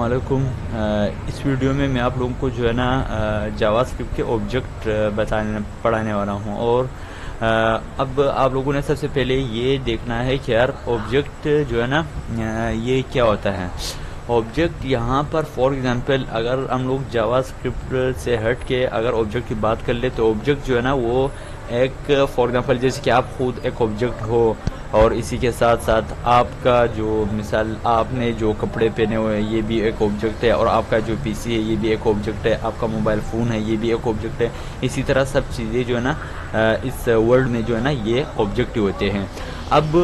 अस्सलामुअलैकुम। इस वीडियो में मैं आप लोगों को जो है ना जावास्क्रिप्ट के ऑब्जेक्ट पढ़ाने वाला हूँ। और अब आप लोगों ने सबसे पहले ये देखना है कि यार ऑब्जेक्ट जो है ना ये क्या होता है। ऑब्जेक्ट यहाँ पर फॉर एग्जांपल अगर हम लोग जावास्क्रिप्ट से हट के अगर ऑब्जेक्ट की बात कर ले तो ऑब्जेक्ट जो है ना वो एक फॉर एग्जांपल जैसे कि आप खुद एक ऑब्जेक्ट हो और इसी के साथ साथ आपका जो मिसाल आपने जो कपड़े पहने हुए हैं ये भी एक ऑब्जेक्ट है, और आपका जो पीसी है ये भी एक ऑब्जेक्ट है, आपका मोबाइल फ़ोन है ये भी एक ऑब्जेक्ट है। इसी तरह सब चीज़ें जो है ना इस वर्ल्ड में जो है ना ये ऑब्जेक्ट ही होते हैं। अब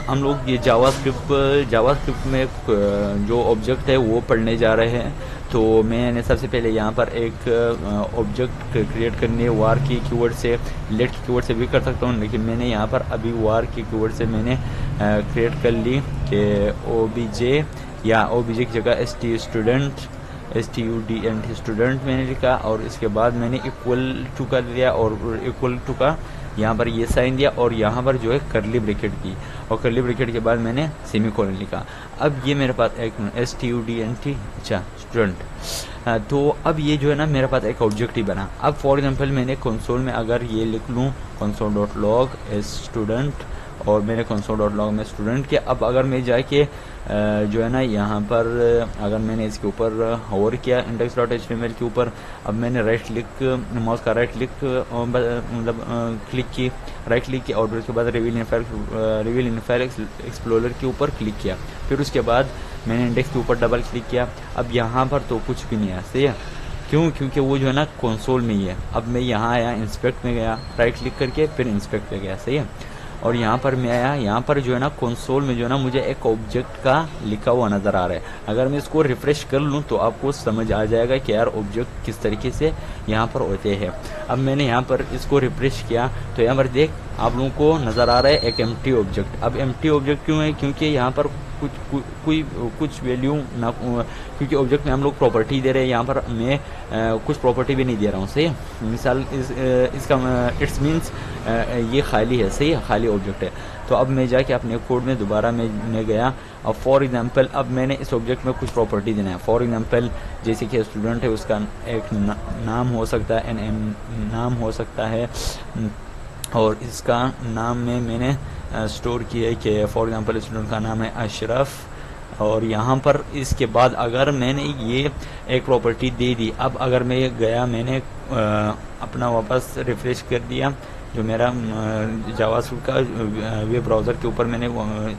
हम लोग ये जावास्क्रिप्ट में जो ऑब्जेक्ट है वो पढ़ने जा रहे हैं। तो मैंने सबसे पहले यहाँ पर एक ऑब्जेक्ट क्रिएट करनी है वार की कीवर्ड से, लेट की कीवर्ड से भी कर सकता हूँ, लेकिन मैंने यहाँ पर अभी वार की कीवर्ड से मैंने क्रिएट कर ली कि ओबीजे या ओबीजे की जगह STUDENT स्टूडेंट मैंने लिखा, और इसके बाद मैंने इक्वल टू का दिया और इक्वल टू का यहाँ पर ये साइन दिया और यहाँ पर जो है करली ब्रैकेट की, और करली ब्रैकेट के बाद मैंने सेमीकोलन लिखा। अब ये मेरे पास एक STUDENT अच्छा स्टूडेंट, तो अब ये जो है ना मेरे पास एक ऑब्जेक्ट ही बना। अब फॉर एग्जांपल मैंने कंसोल में अगर ये लिख लूँ console.log स्टूडेंट, और मैंने console.log में स्टूडेंट किया। अब अगर मैं जाके जो है ना यहाँ पर अगर मैंने इसके ऊपर होवर किया index.html के ऊपर, अब मैंने राइट क्लिक माउस का राइट क्लिक मतलब क्लिक की, राइट क्लिक की, और फिर उसके बाद रिवील इन फाइल एक्सप्लोरर के ऊपर क्लिक किया। फिर उसके बाद मैंने इंडेक्स के ऊपर डबल क्लिक किया। अब यहाँ पर तो कुछ भी नहीं है, सही है, क्यों? क्योंकि वो जो है ना कंसोल में ही है। अब मैं यहाँ आया, इंस्पेक्ट में गया, राइट क्लिक करके फिर इंस्पेक्ट पे गया, सही है, और यहाँ पर मैं आया, यहाँ पर जो है ना कंसोल में जो है ना मुझे एक ऑब्जेक्ट का लिखा हुआ नज़र आ रहा है। अगर मैं इसको रिफ्रेश कर लूँ तो आपको समझ आ जाएगा कि यार ऑब्जेक्ट किस तरीके से यहाँ पर होते हैं। अब मैंने यहाँ पर इसको रिफ्रेश किया तो यहाँ पर देख आप लोगों को नज़र आ रहा है एक एम्प्टी ऑब्जेक्ट। अब एम्प्टी ऑब्जेक्ट क्यों है? क्योंकि यहाँ पर कुछ वैल्यू ना, क्योंकि ऑब्जेक्ट में हम लोग प्रॉपर्टी दे रहे हैं, यहाँ पर मैं कुछ प्रॉपर्टी भी नहीं दे रहा हूँ, सही है। मिसाल इसका इट्स मीन्स ये खाली है, सही है, खाली ऑब्जेक्ट है। तो अब मैं जाके अपने कोड में दोबारा मैं गया, अब फॉर एग्जांपल अब मैंने इस ऑब्जेक्ट में कुछ प्रॉपर्टी देना है। फॉर एग्जांपल जैसे कि स्टूडेंट है, उसका एक नाम हो सकता है, नाम हो सकता है, और इसका नाम में मैंने स्टोर किया है कि फॉर एग्जांपल स्टूडेंट का नाम है अशरफ। और यहाँ पर इसके बाद अगर मैंने ये एक प्रॉपर्टी दे दी, अब अगर मैं गया, मैंने अपना वापस रिफ्रेश कर दिया जो मेरा जावास्क्रिप्ट का वेब ब्राउज़र के ऊपर मैंने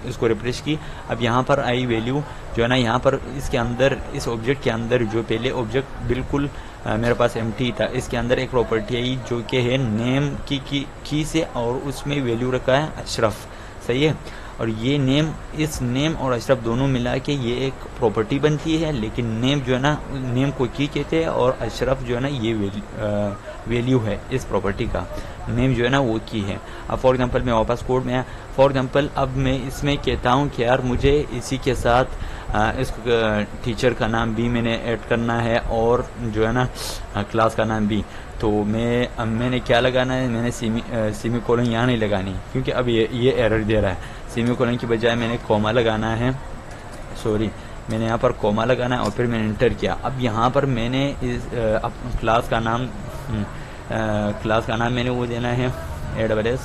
इसको रिफ्रेश की। अब यहाँ पर आई वैल्यू जो है ना, यहाँ पर इसके अंदर इस ऑब्जेक्ट के अंदर जो पहले ऑब्जेक्ट बिल्कुल मेरे पास एम्प्टी था, इसके अंदर एक प्रॉपर्टी आई जो कि है नेम की से, और उसमें वैल्यू रखा है अशरफ, सही है। और ये नेम, इस नेम और अशरफ दोनों मिला के ये एक प्रॉपर्टी बनती है, लेकिन नेम जो है ना, नेम को की कहते हैं, और अशरफ जो है ना ये वैल्यू है इस प्रॉपर्टी का, नेम जो है ना वो की है। अब फॉर एग्जांपल मैं वापस कोड में आया, फॉर एग्जांपल अब मैं इसमें कहता हूँ कि यार मुझे इसी के साथ इस टीचर का नाम भी मैंने ऐड करना है, और जो है ना क्लास का नाम भी। तो मैंने क्या लगाना है, मैंने सेमीकोलन यहाँ नहीं लगानी, क्योंकि अब ये एरर दे रहा है। सेमीकोलन की बजाय मैंने कॉमा लगाना है, सॉरी, मैंने यहाँ पर कॉमा लगाना है, और फिर मैंने एंटर किया। अब यहाँ पर मैंने इस क्लास का नाम मैंने वो देना है AWS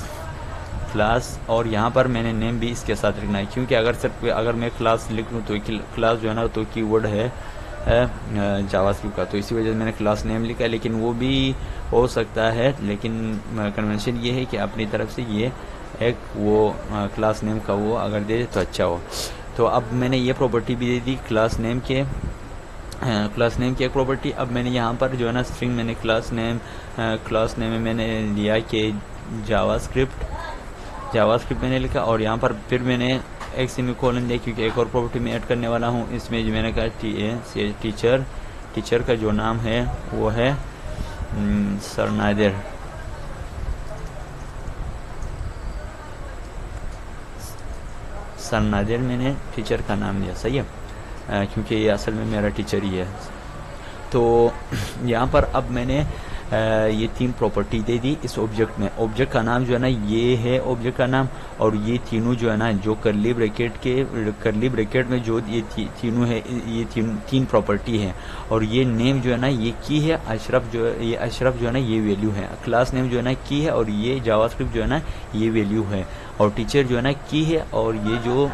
क्लास, और यहाँ पर मैंने नेम भी इसके साथ लिखना है, क्योंकि अगर मैं क्लास लिख लूँ तो क्लास जो है ना तो कीवर्ड है जावास्क्रिप्ट का, तो इसी वजह से मैंने क्लास नेम लिखा है। लेकिन वो भी हो सकता है, लेकिन कन्वेंशन ये है कि अपनी तरफ से ये एक वो क्लास नेम का वो अगर दे तो अच्छा हो। तो अब मैंने ये प्रॉपर्टी भी दे दी क्लास नेम की एक प्रॉपर्टी। अब मैंने यहाँ पर जो है ना स्ट्रिंग मैंने क्लास नेम में मैंने लिया कि जावास्क्रिप्ट मैंने लिखा, और यहाँ पर फिर मैंने एक सेमीकोलन दिया, क्योंकि एक और प्रॉपर्टी मैं ऐड करने वाला हूँ। इसमें जो मैंने कहा टीचर का जो नाम है वो है सरनादिर मैंने टीचर का नाम दिया, सही है, क्योंकि ये असल में मेरा टीचर ही है। तो यहाँ पर अब मैंने ये 3 प्रॉपर्टी दे दी इस ऑब्जेक्ट में। ऑब्जेक्ट का नाम जो है ना ये है ऑब्जेक्ट का नाम, और ये तीनों जो है ना जो करली ब्रैकेट में जो ये तीनों है, ये तीन प्रॉपर्टी है। और ये नेम जो है ना ये की है, अशरफ जो है ना ये वैल्यू है, क्लास नेम जो है ना की है, और ये जावास्क्रिप्ट जो है ना ये वैल्यू है, और टीचर जो है ना की है, और ये जो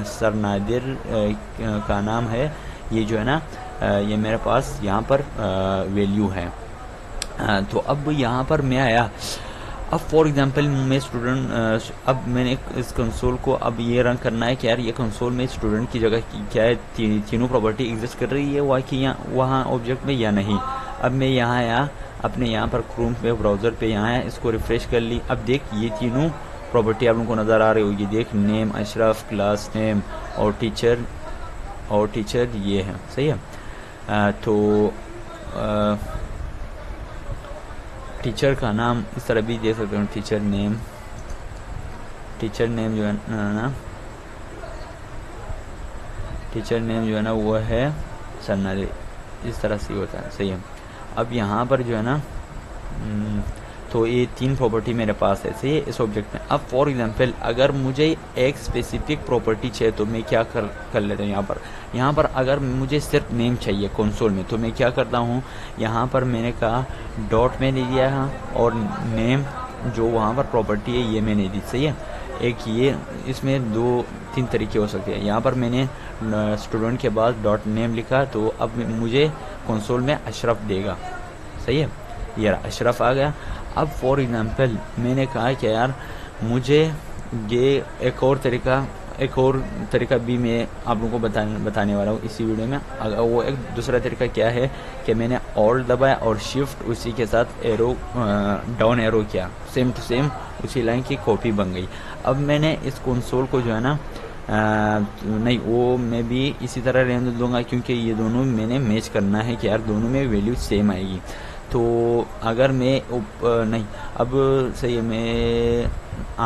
सर नादिर का नाम है ये जो है ना ये मेरे पास यहाँ पर वैल्यू है। तो अब यहाँ पर मैं आया, अब फॉर एग्जांपल मैं स्टूडेंट, अब मैंने इस कंसोल को अब ये रन करना है कि यार ये कंसोल में स्टूडेंट की जगह क्या है, तीनों प्रॉपर्टी एग्जिस्ट कर रही है वहाँ ऑब्जेक्ट में या नहीं। अब मैं यहाँ आया अपने यहाँ पर क्रोम पे ब्राउज़र पे, यहाँ है इसको रिफ्रेश कर ली। अब देख ये तीनों प्रॉपर्टी आप लोगों को नज़र आ रही होगी, देख नेम अशरफ, क्लास नेम और टीचर ये है, सही है। तो टीचर का नाम इस तरह भी दे सकते हैं, टीचर नेम जो है ना टीचर नेम जो है ना वो है सन्नादे, इस तरह से होता है, सही है। अब यहाँ पर जो है ना तो ये 3 प्रॉपर्टी मेरे पास है, सही है इस ऑब्जेक्ट में। अब फॉर एग्जांपल अगर मुझे एक स्पेसिफिक प्रॉपर्टी चाहिए तो मैं क्या कर लेता हूँ, यहाँ पर अगर मुझे सिर्फ नेम चाहिए कंसोल में तो मैं क्या करता हूँ, यहाँ पर मैंने कहा डॉट मैंने दिया है, और नेम जो वहाँ पर प्रॉपर्टी है ये मैंने दी, सही है। एक ये इसमें 2-3 तरीके हो सकते हैं। यहाँ पर मैंने स्टूडेंट के बाद डॉट नेम लिखा, तो अब मुझे कंसोल में अशरफ देगा, सही है, ये अशरफ आ गया। अब फॉर एग्जांपल मैंने कहा कि यार मुझे ये एक और तरीका भी मैं आप लोगों को बताने वाला हूँ इसी वीडियो में। अगर वो एक दूसरा तरीका क्या है कि मैंने ऑल्ट दबाया और शिफ्ट उसी के साथ एरो डाउन एरो किया, सेम टू सेम उसी लाइन की कॉपी बन गई। अब मैंने इस कंसोल को जो है ना नहीं वो मैं भी इसी तरह रहने दूंगा, क्योंकि ये दोनों मैंने मैच करना है कि यार दोनों में वैल्यू सेम आएगी। तो अगर मैं नहीं अब सही है, मैं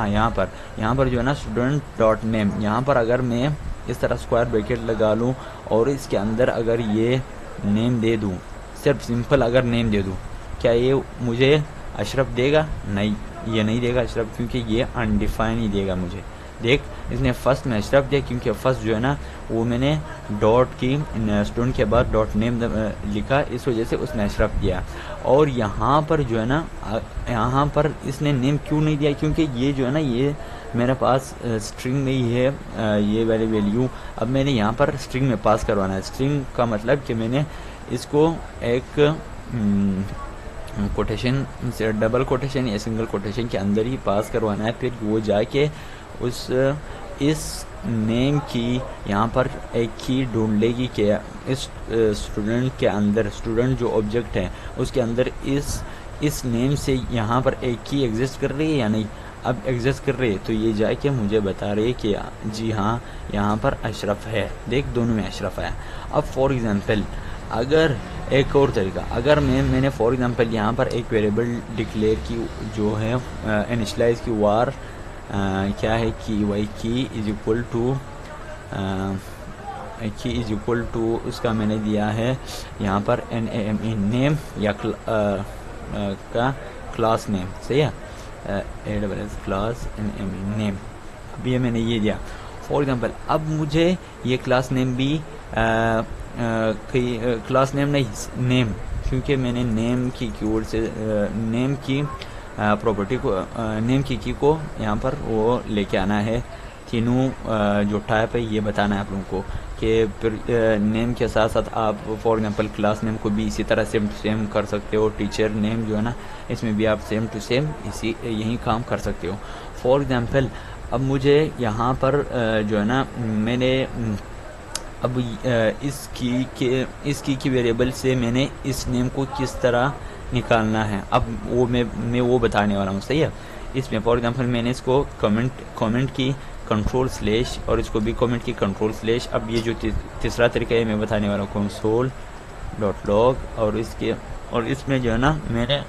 यहाँ पर जो है ना स्टूडेंट डॉट नेम, यहाँ पर अगर मैं इस तरह स्क्वायर ब्रैकेट लगा लूँ और इसके अंदर अगर ये नेम दे दूँ, सिर्फ सिंपल अगर नेम दे दूँ, क्या ये मुझे अशरफ देगा? नहीं, ये नहीं देगा अशरफ, क्योंकि ये अनडिफाइन ही देगा मुझे। देख इसने फर्स्ट में अशरफ दिया, क्योंकि फर्स्ट जो है ना वो मैंने डॉट की स्टूडेंट के बाद डॉट नेम लिखा, इस वजह से उसने अशरफ दिया। और यहाँ पर जो है ना यहाँ पर इसने नेम क्यों नहीं दिया, क्योंकि ये जो है ना ये मेरे पास स्ट्रिंग में ही है ये वाली वैल्यू। अब मैंने यहाँ पर स्ट्रिंग में पास करवाना है। स्ट्रिंग का मतलब कि मैंने इसको एक कोटेशन से डबल कोटेशन या सिंगल कोटेशन के अंदर ही पास करवाना है, फिर वो जाके इस नेम की यहाँ पर एक की ढूंढ लेगी कि इस स्टूडेंट के अंदर, स्टूडेंट जो ऑब्जेक्ट है उसके अंदर इस नेम से यहाँ पर एक की एग्जिस्ट कर रही है या नहीं। अब एग्जिस्ट कर रही है तो ये जाके मुझे बता रही है कि जी हाँ यहाँ पर अशरफ है। देख दोनों में अशरफ है। अब फॉर एग्जांपल अगर एक और तरीका, अगर मैंने फॉर एग्जांपल यहाँ पर एक वेरिएबल डिक्लेयर की जो है इनिशियलाइज की वार क्या है कि वाई की इज इक्वल टू उसका मैंने दिया है यहाँ पर NAME नेम या का क्लास नेम, सही है, क्लास NAME नेम। अब ये मैंने ये दिया फॉर एग्जांपल। अब मुझे ये क्लास नेम भी क्लास नेम नहीं नेम, क्योंकि मैंने नेम की कीवर्ड से नेम की प्रॉपर्टी को नेम की को यहाँ पर वो लेके आना है। तीनों जो टाइप है ये बताना है आप लोगों को कि नेम के साथ साथ आप फॉर एग्जांपल क्लास नेम को भी इसी तरह सेम टू सेम कर सकते हो। टीचर नेम जो है ना इसमें भी आप सेम टू सेम यही काम कर सकते हो। फॉर एग्जांपल अब मुझे यहाँ पर जो है ना मैंने अब इस की वेरिएबल से मैंने इस नेम को किस तरह निकालना है, अब वो मैं वो बताने वाला हूँ, सही है। इसमें फॉर एग्जांपल मैंने इसको कमेंट की कंट्रोल/ और इसको भी कमेंट की कंट्रोल/। अब ये जो तीसरा तरीका है मैं बताने वाला हूँ console.log और इसमें जो है ना मैंने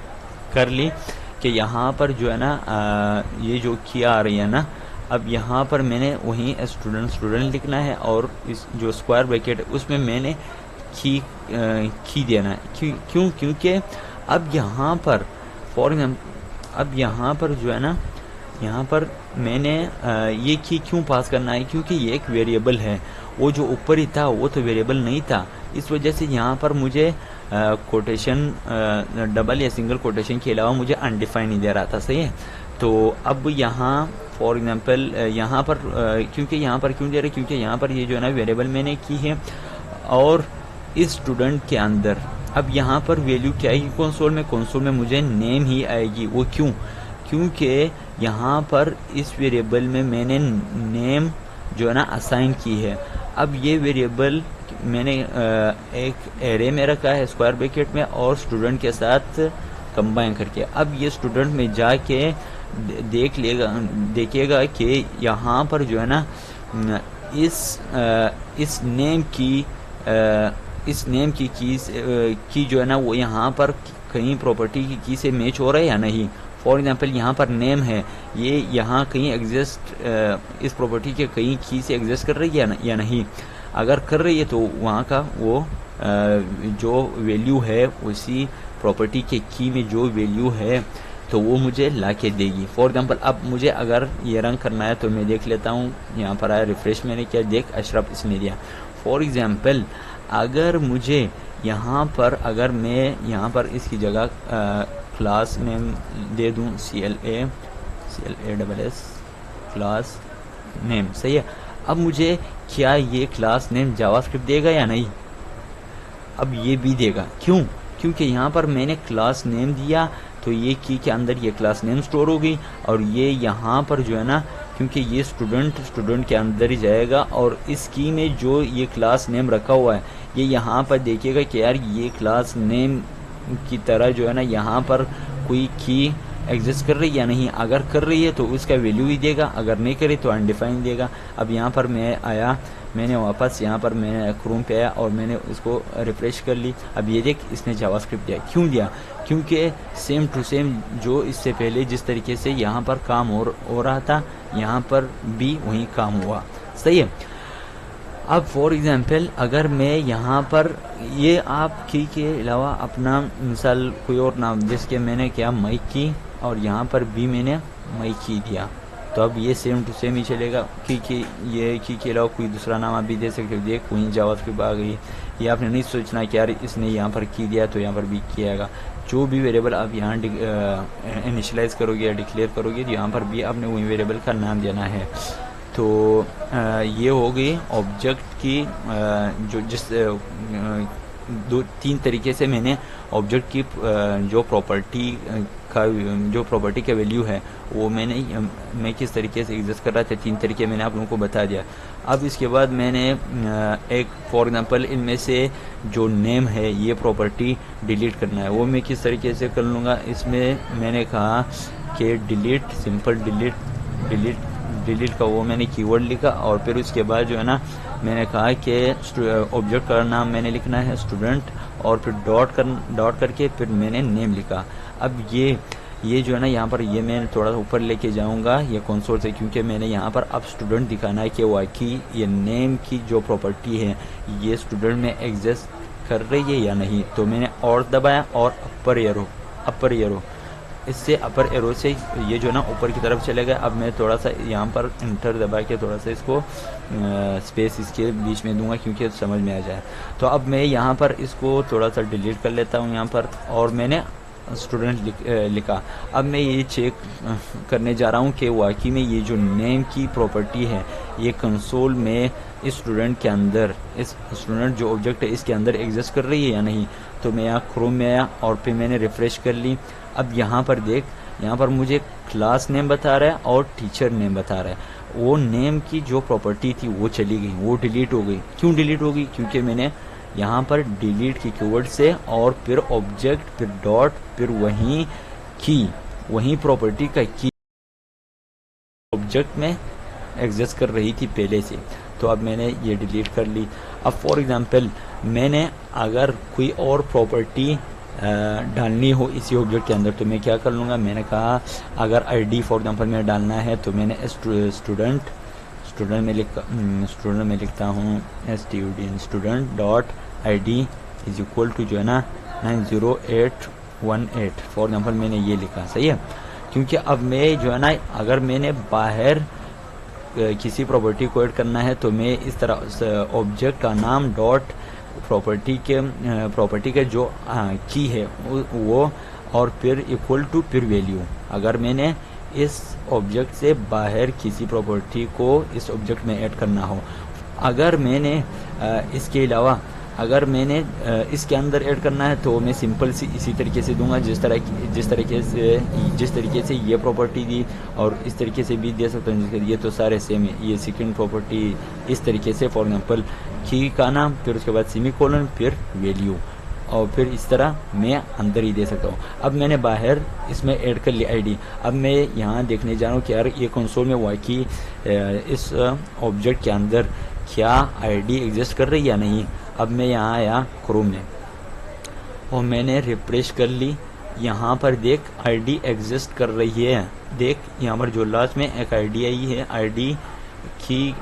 कर ली कि यहाँ पर जो है ना ये जो की आ रही है ना, अब यहाँ पर मैंने वहीं स्टूडेंट लिखना है और इस जो स्क्वायर ब्रैकेट है उसमें मैंने की देना है। क्यों? क्योंकि अब यहाँ पर फॉर एग्जाम्पल अब यहाँ पर जो है ना, यहाँ पर मैंने ये की क्यों पास करना है, क्योंकि ये एक वेरिएबल है। वो जो ऊपर ही था वो तो वेरिएबल नहीं था, इस वजह से यहाँ पर मुझे कोटेशन डबल या सिंगल कोटेशन के अलावा मुझे अनडिफाइन नहीं दे रहा था। सही है। तो अब यहाँ फॉर एग्जांपल यहाँ पर क्योंकि यहाँ पर क्यों दे रहे, क्योंकि यहाँ पर ये जो है ना वेरिएबल मैंने की है और इस स्टूडेंट के अंदर अब यहाँ पर वैल्यू क्या आएगी कंसोल में मुझे नेम ही आएगी। वो क्योंकि यहाँ पर इस वेरिएबल में मैंने नेम जो है ना असाइन की है। अब ये वेरिएबल मैंने एक एरे में रखा है स्क्वायर ब्रैकेट में और स्टूडेंट के साथ कंबाइन करके। अब ये स्टूडेंट में जाके देखिएगा कि यहाँ पर जो है ना इस नेम की की जो है ना वो यहाँ पर कहीं प्रॉपर्टी की से मैच हो रहा है या नहीं। फॉर एग्जांपल यहाँ पर नेम है, ये यहाँ कहीं एग्जिस्ट इस प्रॉपर्टी के कहीं की से एग्जिस्ट कर रही है या नहीं। अगर कर रही है तो वहाँ का वो जो वैल्यू है उसी प्रॉपर्टी के की में जो वैल्यू है तो वो मुझे ला के देगी। फॉर एग्जांपल अब मुझे अगर ये रंग करना है तो मैं देख लेता हूँ, यहाँ पर आया रिफ्रेश मैंने किया, देख अशरफ इसने दिया। फॉर एग्जांपल अगर मुझे यहाँ पर अगर मैं यहाँ पर इसकी जगह क्लास नेम दे दूँ CLASS क्लास नेम। सही है। अब मुझे क्या ये क्लास नेम जावास्क्रिप्ट देगा या नहीं? अब ये भी देगा। क्योंकि यहाँ पर मैंने क्लास नेम दिया तो ये की के अंदर ये क्लास नेम स्टोर हो गई और ये यहाँ पर जो है ना क्योंकि ये स्टूडेंट के अंदर ही जाएगा और इस की में जो ये क्लास नेम रखा हुआ है ये यहाँ पर देखिएगा कि यार ये क्लास नेम की तरह जो है ना यहाँ पर कोई की एग्जिस्ट कर रही है या नहीं। अगर कर रही है तो उसका वैल्यू ही देगा, अगर नहीं करे तो अनडिफाइन देगा। अब यहाँ पर मैं आया, मैंने वापस यहाँ पर मैं क्रोम पे आया और मैंने उसको रिफ्रेश कर ली। अब ये देख इसने जावास्क्रिप्ट दिया। क्यों दिया? क्योंकि सेम टू सेम जो इससे पहले जिस तरीके से यहाँ पर काम हो रहा था यहाँ पर भी वही काम हुआ। सही है। अब फॉर एग्जांपल अगर मैं यहाँ पर ये आप की के अलावा अपना मिसाल कोई और नाम जिसके मैंने क्या माइक की और यहाँ पर भी मैंने माइक की दिया तो अब ये सेम टू सेम ही चलेगा। ये की के अलावा कोई दूसरा नाम आप भी दे सकते हो। देख वहीं जावास्क्रिप्ट आ गई। ये आपने नहीं सोचना कि यार इसने यहाँ पर की दिया तो यहाँ पर भी किएगा। जो भी वेरिएबल आप यहाँ इनिशियलाइज करोगे या डिक्लेयर करोगे तो यहाँ पर भी आपने वही वेरिएबल का नाम देना है। तो ये हो गई ऑब्जेक्ट की जो जिस तीन तरीके से मैंने ऑब्जेक्ट की जो प्रॉपर्टी का वैल्यू है वो मैं किस तरीके से एग्जिस्ट कर रहा था, तीन तरीके मैंने आप लोगों को बता दिया। अब इसके बाद मैंने एक फॉर एग्जांपल इनमें से जो नेम है ये प्रॉपर्टी डिलीट करना है, वो मैं किस तरीके से कर लूँगा। इसमें मैंने कहा कि डिलीट, सिंपल डिलीट का वो मैंने कीवर्ड लिखा और फिर उसके बाद जो है ना मैंने कहा कि ऑब्जेक्ट का नाम मैंने लिखना है स्टूडेंट और फिर डॉट करके फिर मैंने नेम लिखा। अब ये जो है ना यहाँ पर ये मैं थोड़ा सा ऊपर लेके जाऊँगा ये कंसोल से, क्योंकि मैंने यहाँ पर अब स्टूडेंट दिखाना है कि वाकई ये नेम की जो प्रॉपर्टी है ये स्टूडेंट में एग्जिस्ट कर रही है या नहीं। तो मैंने और दबाया और अपर एरो इससे अपर एरो से ये जो ना ऊपर की तरफ चले गए। अब मैं थोड़ा सा यहाँ पर इंटर दबा के थोड़ा सा इसको स्पेस इसके बीच में दूंगा क्योंकि समझ में आ जाए। तो अब मैं यहाँ पर इसको थोड़ा सा डिलीट कर लेता हूँ यहाँ पर और मैंने स्टूडेंट लिखा। अब मैं ये चेक करने जा रहा हूँ कि वाकई में ये जो नेम की प्रॉपर्टी है ये कंसोल में इस स्टूडेंट के अंदर, इस स्टूडेंट जो ऑब्जेक्ट है इसके अंदर एग्जिस्ट कर रही है या नहीं। तो मैं यहाँ क्रोम में आया और फिर मैंने रिफ्रेश कर ली। अब यहाँ पर देख, यहाँ पर मुझे क्लास नेम बता रहा है और टीचर नेम बता रहा है। वो नेम की जो प्रॉपर्टी थी वो चली गई, वो डिलीट हो गई। क्यों डिलीट हो गई? क्योंकि मैंने यहाँ पर डिलीट की कीवर्ड से और फिर ऑब्जेक्ट फिर डॉट फिर वही प्रॉपर्टी का की ऑब्जेक्ट में एग्जिस्ट कर रही थी पहले से। तो अब मैंने ये डिलीट कर ली। अब फॉर एग्जांपल मैंने अगर कोई और प्रॉपर्टी डालनी हो इसी ऑब्जेक्ट के अंदर तो मैं क्या कर लूँगा। मैंने कहा अगर आईडी फॉर एग्जांपल में डालना है तो मैंने स्टूडेंट में लिखता हूँ student dot ID is equal to जो है ना 90818 फॉर एग्जाम्पल मैंने ये लिखा, सही है। क्योंकि अब मैं जो है ना अगर मैंने बाहर किसी प्रॉपर्टी को ऐड करना है तो मैं इस तरह ऑब्जेक्ट का नाम डॉट प्रॉपर्टी के जो की है वो और फिर इक्वल टू फिर वैल्यू। अगर मैंने इस ऑब्जेक्ट से बाहर किसी प्रॉपर्टी को इस ऑब्जेक्ट में ऐड करना हो, अगर मैंने इसके अलावा अगर मैंने इसके अंदर ऐड करना है तो मैं सिंपल सी इसी तरीके से दूंगा जिस तरीके से ये प्रॉपर्टी दी और इस तरीके से भी दे सकता हूँ। ये तो सारे सेम है। ये सेकंड प्रॉपर्टी इस तरीके से, फॉर एग्जांपल की का नाम, फिर उसके बाद सेमीकोलन, फिर वैल्यू, और फिर इस तरह मैं अंदर ही दे सकता हूँ। अब मैंने बाहर इसमें ऐड कर ली ID। अब मैं यहाँ देखने जा रहा हूँ कि यार ये कंसोल में वाकई इस ऑब्जेक्ट के अंदर क्या ID एग्जिस्ट कर रही है या नहीं। अब मैं यहाँ आया क्रोम में और मैंने रिफ्रेश कर ली। यहाँ पर देख ID एग्जिस्ट कर रही है। देख यहाँ पर जो लास्ट में एक ID आई है, ID की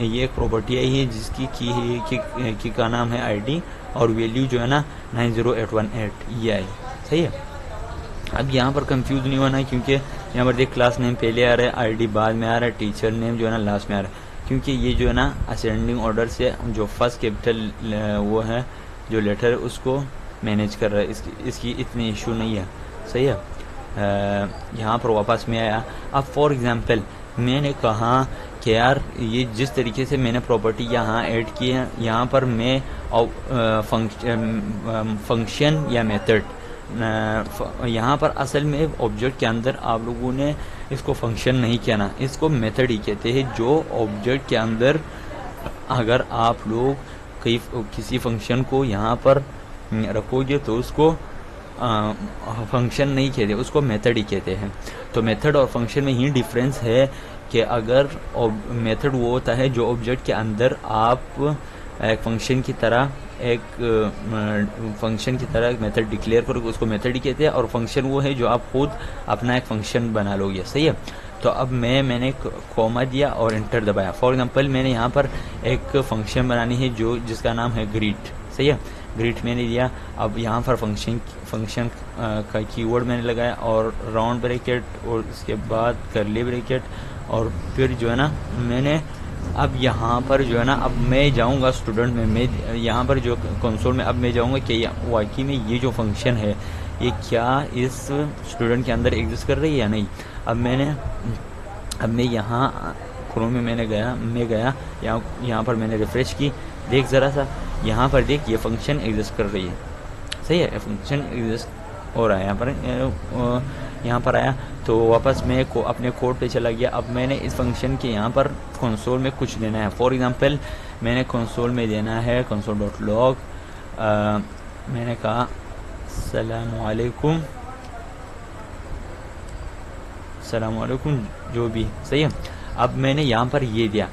ये एक प्रॉपर्टी आई है जिसकी की का नाम है ID और वैल्यू जो है ना 90818 ये आई, सही है। अब यहाँ पर कंफ्यूज नहीं होना क्योंकि यहाँ पर देख क्लास नेम पहले आ रहा है, ID बाद में आ रहा है, टीचर नेम जो है ना लास्ट में आ रहा है। क्योंकि ये जो है ना असेंडिंग ऑर्डर से जो फर्स्ट कैपिटल वो है जो लेटर उसको मैनेज कर रहा है, इसकी इतनी इशू नहीं है, सही है। यहाँ पर वापस में आया। अब फॉर एग्जांपल मैंने कहा कि यार ये जिस तरीके से मैंने प्रॉपर्टी यहाँ ऐड की है, यहाँ पर मैं फंक्शन या मेथड, यहाँ पर असल में ऑब्जेक्ट के अंदर आप लोगों ने इसको फंक्शन नहीं किया ना, इसको मेथड ही कहते हैं। जो ऑब्जेक्ट के अंदर अगर आप लोग किसी फंक्शन को यहाँ पर रखोगे तो उसको फंक्शन नहीं कहते, उसको मेथड ही कहते हैं। तो मेथड और फंक्शन में ही डिफरेंस है कि अगर मेथड वो होता है जो ऑब्जेक्ट के अंदर आप एक फंक्शन की तरह मेथड डिक्लेयर करोगे, उसको मेथड ही कहते हैं। और फंक्शन वो है जो आप खुद अपना एक फंक्शन बना लोगे, सही है। तो अब मैंने कॉमा दिया और एंटर दबाया। फॉर एग्जांपल मैंने यहाँ पर एक फंक्शन बनानी है जिसका नाम है ग्रीट, सही है। ग्रीट मैंने दिया। अब यहाँ पर फंक्शन का कीवर्ड मैंने लगाया और राउंड ब्रैकेट और उसके बाद करली ब्रैकेट और फिर जो है ना मैंने अब यहाँ पर जो है ना अब मैं जाऊँगा स्टूडेंट में, मैं यहाँ पर जो कंसोल में अब मैं जाऊँगा कि वाकई में ये जो फंक्शन है ये क्या इस स्टूडेंट के अंदर एग्जिस्ट कर रही है या नहीं। अब मैं यहाँ क्रोम में मैं गया यहाँ पर मैंने रिफ्रेश की। देख ज़रा सा यहाँ पर देख ये फंक्शन एग्जिस्ट कर रही है, सही है। फंक्शन एग्जिस्ट हो रहा है यहाँ पर आया तो वापस मैं अपने कोड पे चला गया। अब मैंने इस फंक्शन के यहाँ पर कंसोल में कुछ देना है। फॉर एग्जांपल मैंने कंसोल में देना है console.log। मैंने कहा सलामुअलैकुम जो भी, सही है। अब मैंने यहाँ पर ये दिया।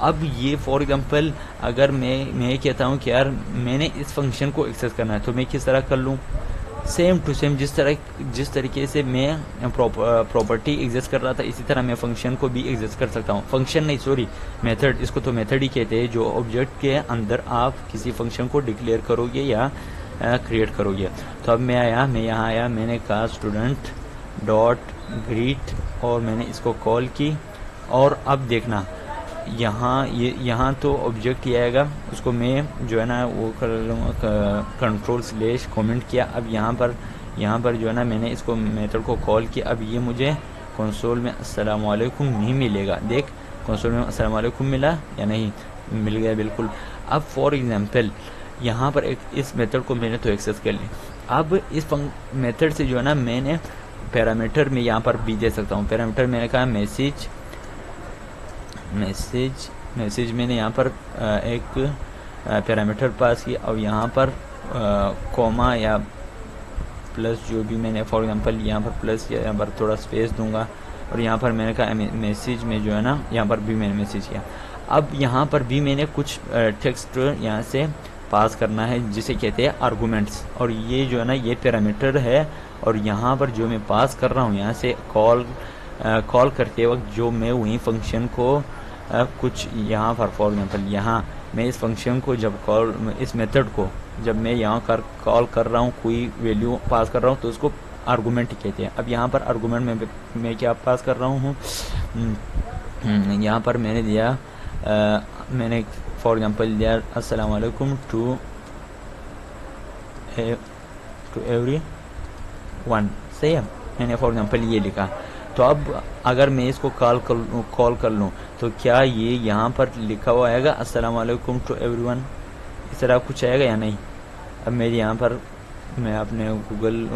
अब ये फॉर एग्जांपल अगर मैं कहता हूँ कि यार मैंने इस फंक्शन को एक्सेस करना है तो मैं किस तरह कर लूँ, सेम टू सेम जिस तरीके से मैं प्रॉपर्टी एग्जिस्ट कर रहा था इसी तरह मैं फंक्शन को भी एग्जिस्ट कर सकता हूँ। फंक्शन नहीं, सॉरी, मेथड, इसको तो मेथड ही कहते हैं जो ऑब्जेक्ट के अंदर आप किसी फंक्शन को डिक्लेयर करोगे या क्रिएट करोगे। तो अब मैं यहाँ आया, मैंने कहा स्टूडेंट डॉट ग्रीट और मैंने इसको कॉल की। और अब देखना यहाँ तो ऑब्जेक्ट ही आएगा, उसको मैं जो है ना वो कर लूँगा कंट्रोल/कमेंट किया। अब यहाँ पर जो है ना मैंने इसको मेथड को कॉल किया। अब ये मुझे कंसोल में अस्सलामुअलैकुम नहीं मिलेगा। देख कंसोल में अस्सलामुअलैकुम मिला या नहीं, मिल गया बिल्कुल। अब फॉर एग्जांपल यहाँ पर इस मेथड को मैंने तो एक्सेस कर लिया। अब इस मेथड से जो है ना मैंने पैरामीटर में यहाँ पर भी दे सकता हूँ। पैरामीटर मैंने कहा मैसेज मैंने यहाँ पर एक पैरामीटर पास किया और यहाँ पर कॉमा या प्लस जो भी मैंने फॉर एग्जांपल यहाँ पर प्लस किया, यहाँ पर थोड़ा स्पेस दूंगा और यहाँ पर मैंने कहा मैसेज में जो है ना यहाँ पर भी मैंने मैसेज किया। अब यहाँ पर भी मैंने कुछ टेक्स्ट यहाँ से पास करना है जिसे कहते हैं आर्गुमेंट्स। और ये जो है ना ये पैरामीटर है और यहाँ पर जो मैं पास कर रहा हूँ यहाँ से कॉल करते वक्त जो मैं वही फंक्शन को कुछ यहाँ पर फॉर एग्जांपल मैं इस फंक्शन को जब इस मेथड को जब मैं यहाँ कॉल कर रहा हूँ, कोई वैल्यू पास कर रहा हूँ, तो उसको आर्गूमेंट कहते हैं। अब यहाँ पर आर्गूमेंट में मैं क्या पास कर रहा हूँ, यहाँ पर मैंने दिया मैंने फॉर एग्जांपल दिया अस्सलाम वालेकुम टू एवरी वन, सही है, मैंने फॉर एग्जांपल ये लिखा। तो अब अगर मैं इसको कॉल कर लूँ तो क्या ये यहाँ पर लिखा हुआ आएगा अस्सलाम वालेकुम टू एवरीवन, इस तरह कुछ आएगा या नहीं? अब मेरे यहाँ पर मैं अपने गूगल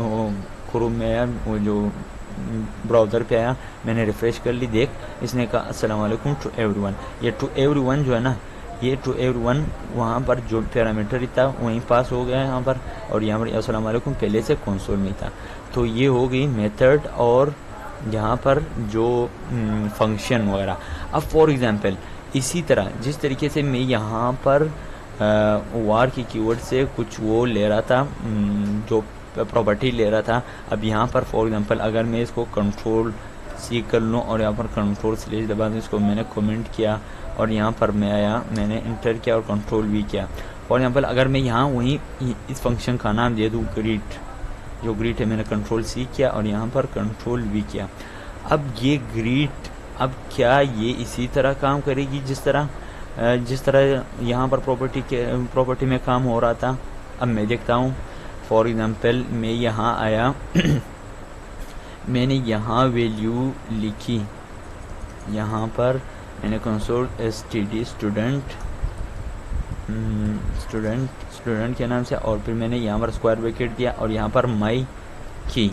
क्रोम में आया, वो जो ब्राउज़र पे आया, मैंने रिफ़्रेश कर ली, देख इसने कहा अस्सलाम वालेकुम टू एवरीवन। ये टू एवरीवन जो है ना, ये टू एवरीवन वहाँ पर जो पैरामीटर था वहीं पास हो गया है यहाँ पर, और यहाँ पर अस्सलाम वालेकुम पहले से कंसोल में था। तो ये हो गई मेथड और यहाँ पर जो फंक्शन वगैरह। अब फॉर एग्जांपल इसी तरह जिस तरीके से मैं यहाँ पर वार की कीवर्ड से कुछ वो ले रहा था, जो प्रॉपर्टी ले रहा था, अब यहाँ पर फॉर एग्जांपल अगर मैं इसको कंट्रोल सी कर लूँ और यहाँ पर कंट्रोल स्लैश दबा दूँ, इसको मैंने कमेंट किया और यहाँ पर मैं आया, मैंने इंटर किया और कंट्रोल वी किया। फॉर एग्जांपल अगर मैं यहाँ वहीं इस फंक्शन का नाम दे दूँ ग्रीट, जो ग्रीट है, मैंने कंट्रोल सी किया और यहाँ पर कंट्रोल वी किया। अब ये ग्रीट, अब क्या ये इसी तरह काम करेगी जिस तरह यहाँ पर प्रॉपर्टी में काम हो रहा था? अब मैं देखता हूँ, फॉर एग्जांपल मैं यहाँ आया मैंने यहाँ वैल्यू लिखी, यहाँ पर मैंने कंसोल std स्टूडेंट के नाम से, और फिर मैंने यहाँ पर स्क्वायर ब्रैकेट दिया और यहाँ पर माई की,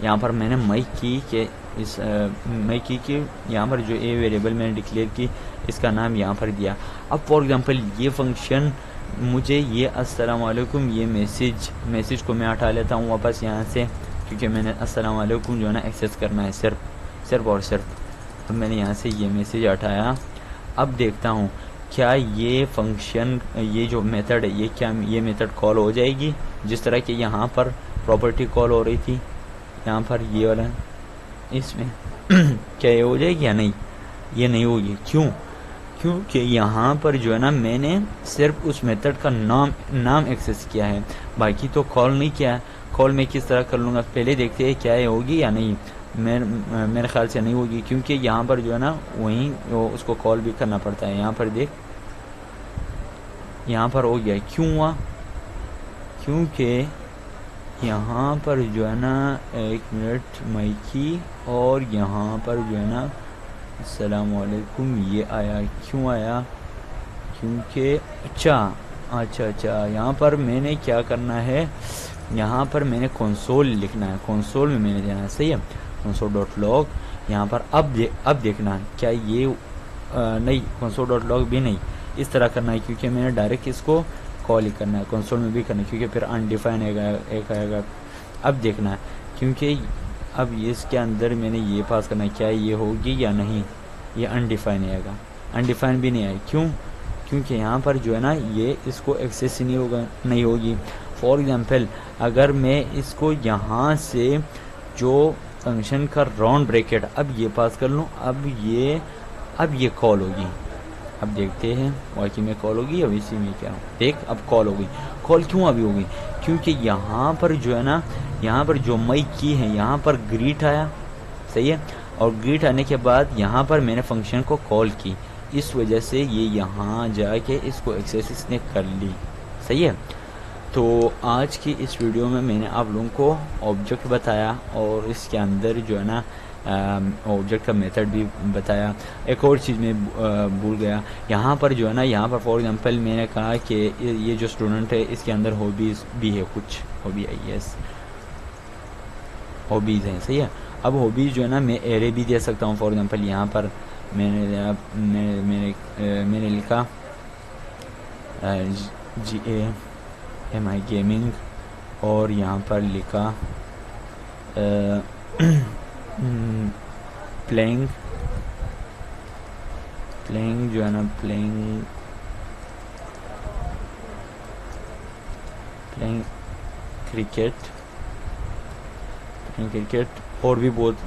यहाँ पर मैंने माई की के इस माई की यहाँ पर जो ए वेरिएबल मैंने डिक्लेयर की, इसका नाम यहाँ पर दिया। अब फॉर एग्जांपल ये फंक्शन मुझे ये अस्सलाम वालेकुम ये मैसेज को मैं हटा लेता हूँ वापस यहाँ से, क्योंकि मैंने अस्सलाम वालेकुम जो है ना एक्सेस करना है सिर्फ और सिर्फ। अब मैंने यहाँ से ये मैसेज हटाया। अब देखता हूँ क्या ये फंक्शन, ये जो मेथड है, ये क्या ये मेथड कॉल हो जाएगी जिस तरह की यहाँ पर प्रॉपर्टी कॉल हो रही थी, यहाँ पर ये वाला, इसमें क्या ये हो जाएगी या नहीं? ये नहीं होगी। क्योंकि यहाँ पर जो है ना मैंने सिर्फ उस मेथड का नाम एक्सेस किया है, बाकी तो कॉल नहीं किया है। कॉल मैं किस तरह कर लूँगा, पहले देखते हैं क्या ये होगी या नहीं। मेरे ख्याल से नहीं होगी, क्योंकि यहाँ पर जो है ना वहीं उसको कॉल भी करना पड़ता है। यहाँ पर देख, यहाँ पर हो गया। क्यों हुआ? क्योंकि यहाँ पर जो है ना, एक मिनट, माइकी, और यहाँ पर जो है ना अस्सलाम वालेकुम ये आया। क्यों आया? क्योंकि अच्छा यहाँ पर मैंने क्या करना है, यहाँ पर मैंने कंसोल लिखना है, कंसोल में मैंने देना है, सही है, console.log। यहाँ पर अब देखना क्या ये नहीं, console.log भी नहीं, इस तरह करना है, क्योंकि मैंने डायरेक्ट इसको कॉल ही करना है, कंसोल में भी करना है, क्योंकि फिर अनडिफाइन एक आएगा। अब देखना है, क्योंकि अब इसके अंदर मैंने ये पास करना है, क्या ये होगी या नहीं, ये अनडिफाइन आएगा, अनडिफाइन भी नहीं आएगा। क्यों? क्योंकि यहाँ पर जो है ना ये इसको एक्सेस ही नहीं होगी। फॉर एग्जांपल अगर मैं इसको यहाँ से जो फंक्शन का राउंड ब्रैकेट अब ये पास कर लूँ, अब ये कॉल होगी। अब देखते हैं वाकई में कॉल होगी अब इसी में क्या, देख अब कॉल होगी। कॉल क्यों अभी होगी? क्योंकि यहाँ पर जो है ना, यहाँ पर जो मई की है, यहाँ पर ग्रीट आया, सही है, और ग्रीट आने के बाद यहाँ पर मैंने फंक्शन को कॉल की, इस वजह से ये यहाँ जाके इसको एक्सेस इसने कर ली, सही है। तो आज की इस वीडियो में मैंने आप लोगों को ऑब्जेक्ट बताया और इसके अंदर जो है ना ऑब्जेक्ट का मेथड भी बताया। एक और चीज़ मैं भूल गया, यहाँ पर जो है ना, यहाँ पर फॉर एग्जांपल मैंने कहा कि ये जो स्टूडेंट है इसके अंदर हॉबीज़ भी है, कुछ हॉबी हॉबीज़ हैं, सही है। अब हॉबीज़ जो है ना मैं एरे भी दे सकता हूँ। फॉर एग्जांपल यहाँ पर मैंने लिखा GAMI गेमिंग, और यहाँ पर लिखा प्लेइंग जो है ना, प्लेइंग क्रिकेट, और भी बहुत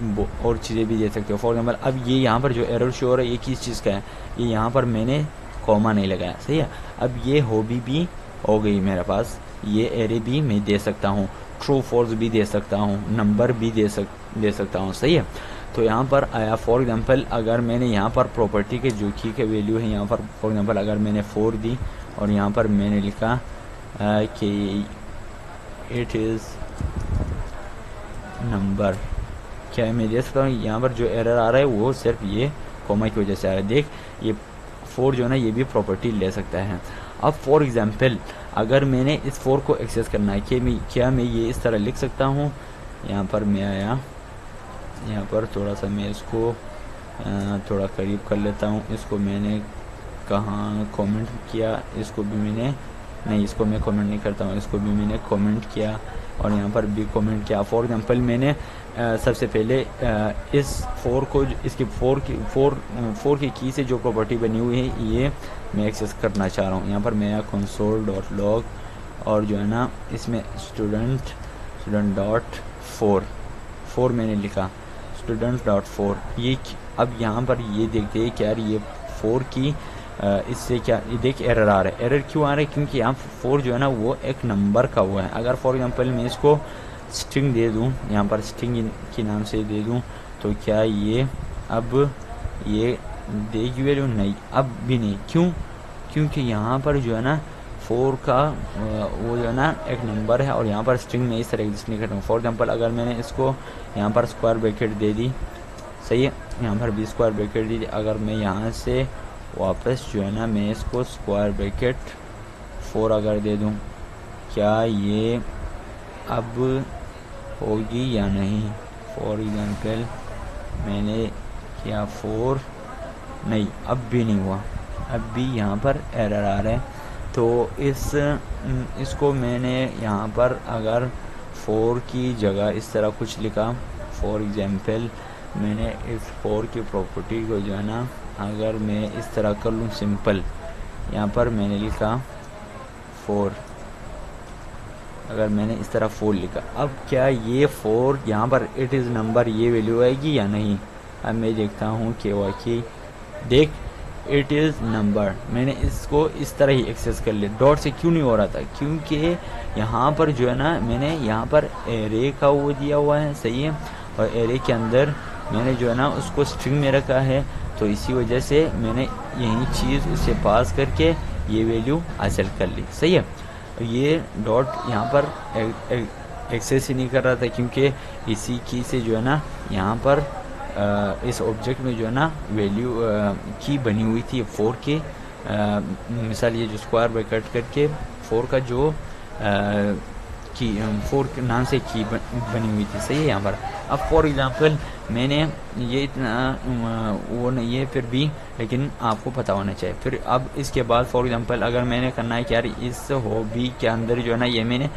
और चीज़ें भी दे सकते हो। फॉर एग्जाम्पल अब ये यहाँ पर जो एरर शो हो रहा है ये किस चीज़ का है, ये यहाँ पर मैंने कॉमा नहीं लगाया, सही है। अब ये हॉबी भी हो गई मेरे पास, ये एरे भी मैं दे सकता हूँ, ट्रू फॉल्स भी दे सकता हूँ, नंबर भी दे सकता हूँ, सही है। तो यहाँ पर आया फॉर एग्जांपल अगर मैंने यहाँ पर प्रॉपर्टी के जो की के वैल्यू है यहाँ पर फॉर एग्जांपल अगर मैंने 4 दी और यहाँ पर मैंने लिखा कि इट इज़ नंबर, क्या मैं दे सकता हूँ। यहाँ पर जो एरर आ रहा है वो सिर्फ ये कॉमा की वजह से आ रहा है। देख ये 4 जो है ना ये भी प्रॉपर्टी ले सकता है। अब फॉर एग्जांपल अगर मैंने इस 4 को एक्सेस करना है कि क्या मैं ये इस तरह लिख सकता हूँ। यहाँ पर मैं आया, यहाँ पर थोड़ा सा मैं इसको थोड़ा करीब कर लेता हूँ। इसको मैंने कहाँ कमेंट किया, इसको भी मैंने नहीं, इसको मैं कमेंट नहीं करता हूँ, इसको भी मैंने कमेंट किया और यहाँ पर भी कमेंट किया। फॉर एग्जांपल मैंने सबसे पहले इस 4 को इसकी 4 की की से जो प्रॉपर्टी बनी हुई है ये मैं एक्सेस करना चाह रहा हूँ। यहाँ पर मैं console.log और जो है ना इसमें student.4 मैंने लिखा student.4 ये। अब यहाँ पर ये देखते हैं कि यार ये 4 की इससे क्या, ये देख एरर आ रहा है। एरर क्यों आ रहा है? क्योंकि यहाँ 4 जो है ना वो एक नंबर का हुआ है। अगर फॉर एग्जांपल मैं इसको स्ट्रिंग दे दूँ, यहाँ पर स्ट्रिंग के नाम से दे दूँ तो क्या ये अब ये देगी वैल्यू? नहीं, अब भी नहीं। क्यों? क्योंकि यहाँ पर जो है ना 4 का वो जो है ना एक नंबर है और यहाँ पर स्ट्रिंग में इस तरह एग्जिस्ट नहीं करता हूँ। फॉर एग्जांपल अगर मैंने इसको यहाँ पर स्क्वायर ब्रैकेट दे दी, सही है, यहाँ पर भी स्क्वायर ब्रैकेट दी, अगर मैं यहाँ से वापस जो है ना मैं इसको स्क्वायर ब्रैकेट 4 अगर दे दूँ, क्या ये अब होगी या नहीं? फॉर एग्जांपल मैंने किया 4, नहीं, अब भी नहीं हुआ, अब भी यहाँ पर एरर आ रहा है। तो इसको मैंने यहाँ पर अगर 4 की जगह इस तरह कुछ लिखा, फॉर एग्जांपल मैंने इस 4 की प्रॉपर्टी को जो है ना अगर मैं इस तरह कर लूँ सिंपल, यहाँ पर मैंने लिखा 4, अगर मैंने इस तरह 4 लिखा, अब क्या ये 4 यहाँ पर इट इज़ नंबर ये वैल्यू आएगी या नहीं? अब मैं देखता हूँ कि वाकई देख इट इज़ नंबर, मैंने इसको इस तरह ही एक्सेस कर लिया। डॉट से क्यों नहीं हो रहा था? क्योंकि यहाँ पर जो है ना मैंने यहाँ पर एरे का वो दिया हुआ है, सही है, और एरे के अंदर मैंने जो है ना उसको स्ट्रिंग में रखा है, तो इसी वजह से मैंने यही चीज़ उससे पास करके ये वैल्यू हासिल कर ली, सही है। ये डॉट यहाँ पर एक्सेस ही नहीं कर रहा था क्योंकि इसी की से जो है ना यहाँ पर इस ऑब्जेक्ट में जो है ना वैल्यू की बनी हुई थी 4 की। मिसाल ये जो स्क्वायर ब्रैकेट करके 4 का जो की 4 के नाम से की बनी हुई थी, सही है यहाँ पर। अब फॉर एग्जांपल मैंने ये इतना वो नहीं है फिर भी, लेकिन आपको पता होना चाहिए। फिर अब इसके बाद फॉर एग्जांपल अगर मैंने करना है कि यार इस हॉबी के अंदर जो है ना ये मैंने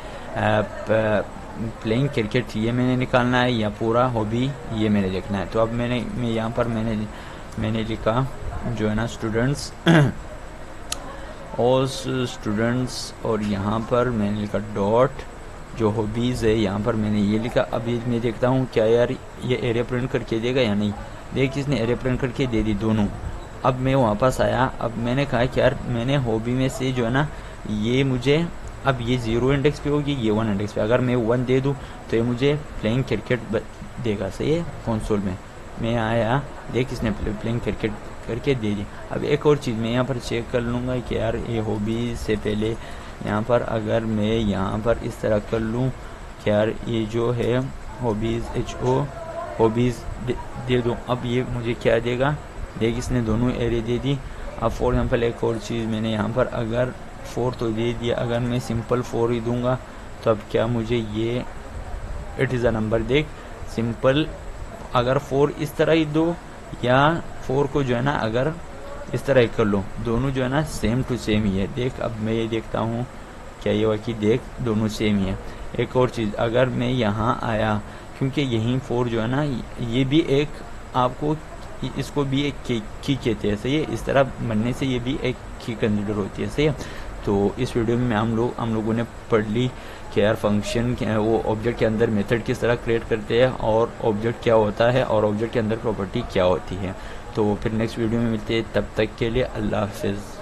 प्लेइंग क्रिकेट ये मैंने निकालना है या पूरा हॉबी ये मैंने देखना है। तो अब मैं यहाँ पर मैंने लिखा जो है ना स्टूडेंट्स और स्टूडेंट्स, और यहाँ पर मैंने लिखा डॉट जो हॉबीज़ है, यहाँ पर मैंने ये लिखा। अभी मैं देखता हूँ क्या यार ये एरे प्रिंट करके देगा या नहीं। देख इसने एरे प्रिंट करके दे दी दोनों। अब मैं वापस आया, अब मैंने कहा कि यार मैंने हॉबी में से जो है ना ये मुझे अब ये 0 इंडेक्स पे होगी, ये 1 इंडेक्स पे। अगर मैं 1 दे दूँ तो ये मुझे प्लेइंग क्रिकेट देगा, सही है। कंसोल में मैं आया, देख इसने प्लेइंग क्रिकेट करके दे दी। अब एक और चीज़ मैं यहाँ पर चेक कर लूँगा कि यार ये हॉबी से पहले यहाँ पर अगर मैं यहाँ पर इस तरह कर लूँ कि यार ये जो है हॉबीज़ हॉबीज़ दे दूँ, अब ये मुझे क्या देगा। देख इसने दोनों एरे दे दी। अब फॉर एग्जांपल एक और चीज़ मैंने यहाँ पर अगर 4 तो दे दिया, अगर मैं सिंपल 4 ही दूँगा तो अब क्या मुझे ये इट इज़ अ नंबर। देख सिंपल अगर 4 इस तरह ही दो या 4 को जो है ना अगर इस तरह ही कर लो, दोनों जो है ना सेम टू सेम ही है। देख अब मैं ये देखता हूँ क्या ये वाकई, देख दोनों सेम ही है। एक और चीज़ अगर मैं यहाँ आया, क्योंकि यही 4 जो है ना ये भी एक आपको इसको भी एक की कहते हैं, सही है। इस तरह बनने से ये भी एक की कंसिडर होती है, सही है। तो इस वीडियो में हम लोगों ने पढ़ ली कि यार फंक्शन वो ऑब्जेक्ट के अंदर मेथड किस तरह क्रिएट करते हैं और ऑब्जेक्ट क्या होता है और ऑब्जेक्ट के अंदर प्रॉपर्टी क्या होती है। तो फिर नेक्स्ट वीडियो में मिलते हैं, तब तक के लिए अल्लाह हाफिज़।